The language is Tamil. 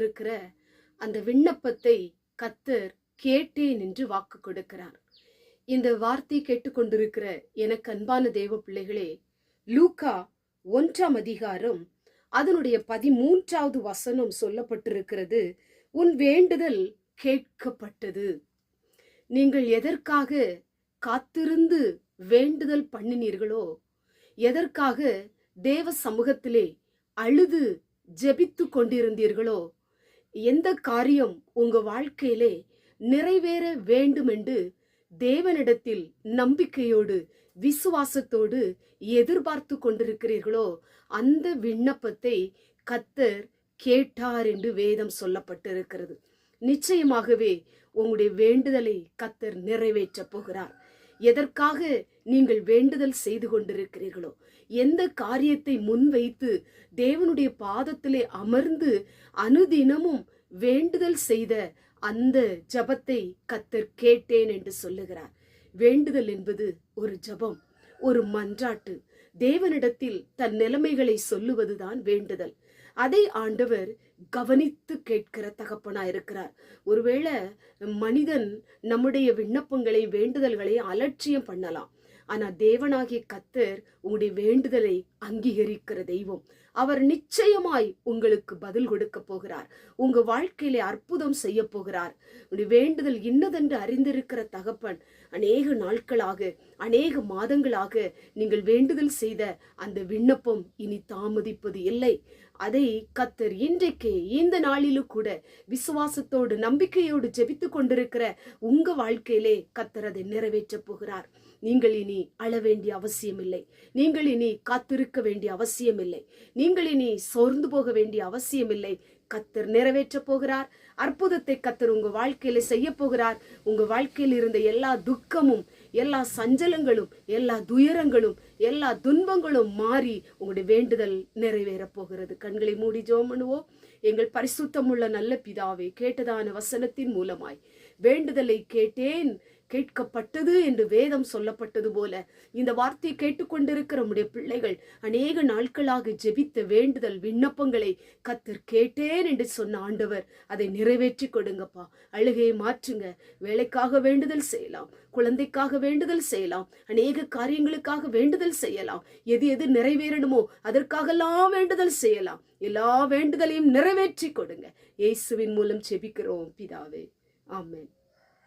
கொண்டிருக்கிற அந்த விண்ணப்பத்தை கர்த்தர் கேட்டேன் என்று வாக்கு கொடுக்கிறார். இந்த வார்த்தை கேட்டுக்கொண்டிருக்கிற எனக்கு அன்பான தேவ பிள்ளைகளே, லூக்கா 1ஆம் அதிகாரம் அதனுடைய 13வது வசனம் சொல்லப்பட்டிருக்கிறது. உன் வேண்டுதல் கேட்கப்பட்டது. நீங்கள் எதற்காக காத்திருந்து வேண்டுதல் பண்ணினீர்களோ, எதற்காக தேவ சமூகத்திலே அழுது ஜெபித்து கொண்டிருந்தீர்களோ, எந்த காரியம் உங்க வாழ்க்கையிலே நிறைவேற வேண்டும் என்று தேவனிடத்தில் நம்பிக்கையோடு விசுவாசத்தோடு எதிர்பார்த்து கொண்டிருக்கிறீர்களோ, அந்த விண்ணப்பத்தை கர்த்தர் கேட்டார் என்று வேதம் சொல்லப்பட்டிருக்கிறது. நிச்சயமாகவே உங்களுடைய வேண்டுதலை கர்த்தர் நிறைவேற்ற போகிறார். எதற்காக நீங்கள் வேண்டுதல் செய்து கொண்டிருக்கிறீர்களோ, எந்த காரியத்தை முன்வைத்து தேவனுடைய பாதத்திலே அமர்ந்து அனுதினமும் வேண்டுதல் செய்த அந்த ஜபத்தை கர்த்தர் கேட்டேன் என்று சொல்லுகிறார். வேண்டுதல் என்பது ஒரு ஜபம், ஒரு மன்றாட்டு. தேவனிடத்தில் தன் நிலைமைகளை சொல்லுவதுதான் வேண்டுதல். அதை ஆண்டவர் கவனித்து கேட்கிற தகப்பனா இருக்கிறார். ஒருவேளை மனிதன் நம்முடைய விண்ணப்பங்களை வேண்டுதல்களை அலட்சியம் பண்ணலாம். ஆனா தேவனாகிய கர்த்தர் உங்களுடைய வேண்டுதலை அங்கீகரிக்கிற தெய்வம். அவர் நிச்சயமாய் உங்களுக்கு பதில் கொடுக்க போகிறார். உங்க வாழ்க்கையிலே அற்புதம் செய்ய போகிறார். உங்களுடைய வேண்டுதல் இன்னதென்று அறிந்திருக்கிற தகப்பன், அநேக நாட்களாக அநேக மாதங்களாக நீங்கள் வேண்டுதல் செய்த அந்த விண்ணப்பம் இனி தாமதிப்பது இல்லை. அதை கர்த்தர் இன்றைக்கு இந்த நாளிலும் கூட விசுவாசத்தோடு நம்பிக்கையோடு ஜெபித்து கொண்டிருக்கிற உங்க வாழ்க்கையிலே கர்த்தர் அதை நிறைவேற்ற போகிறார். நீங்கள் இனி அழ வேண்டிய அவசியம் இல்லை. நீங்கள் இனி காத்திருக்க வேண்டிய அவசியம் இல்லை. நீங்கள் இனி சோர்ந்து போக வேண்டிய அவசியம் இல்லை. கர்த்தர் நிறைவேற்ற போகிறார். அற்புதத்தை கர்த்தர் உங்க வாழ்க்கையில செய்ய போகிறார். உங்க வாழ்க்கையில் இருந்த எல்லா துக்கமும், எல்லா சஞ்சலங்களும், எல்லா துயரங்களும், எல்லா துன்பங்களும் மாறி உங்களுடைய வேண்டுதல் நிறைவேற போகிறது. கண்களை மூடி ஜெபம் பண்ணுவோம். எங்கள் பரிசுத்தமுள்ள நல்ல பிதாவே, கேட்டதான வசனத்தின் மூலமாய் வேண்டுதலை கேட்டேன், கேட்கப்பட்டது என்று வேதம் சொல்லப்பட்டது போல இந்த வார்த்தையை கேட்டுக்கொண்டிருக்கிற நம்முடைய பிள்ளைகள் அநேக நாட்களாக ஜெபித்த வேண்டுதல் விண்ணப்பங்களை கர்த்தர் கேட்டேன் என்று சொன்ன ஆண்டவர் அதை நிறைவேற்றி கொடுங்கப்பா. அழுகையை மாற்றுங்க. வேலைக்காக வேண்டுதல் செய்யலாம், குழந்தைக்காக வேண்டுதல் செய்யலாம், அநேக காரியங்களுக்காக வேண்டுதல் செய்யலாம். எது எது நிறைவேறணுமோ அதற்காகலாம் வேண்டுதல் செய்யலாம். எல்லா வேண்டுதலையும் நிறைவேற்றி கொடுங்க. இயேசுவின் மூலம் ஜெபிக்கிறோம் பிதாவே, ஆமென்.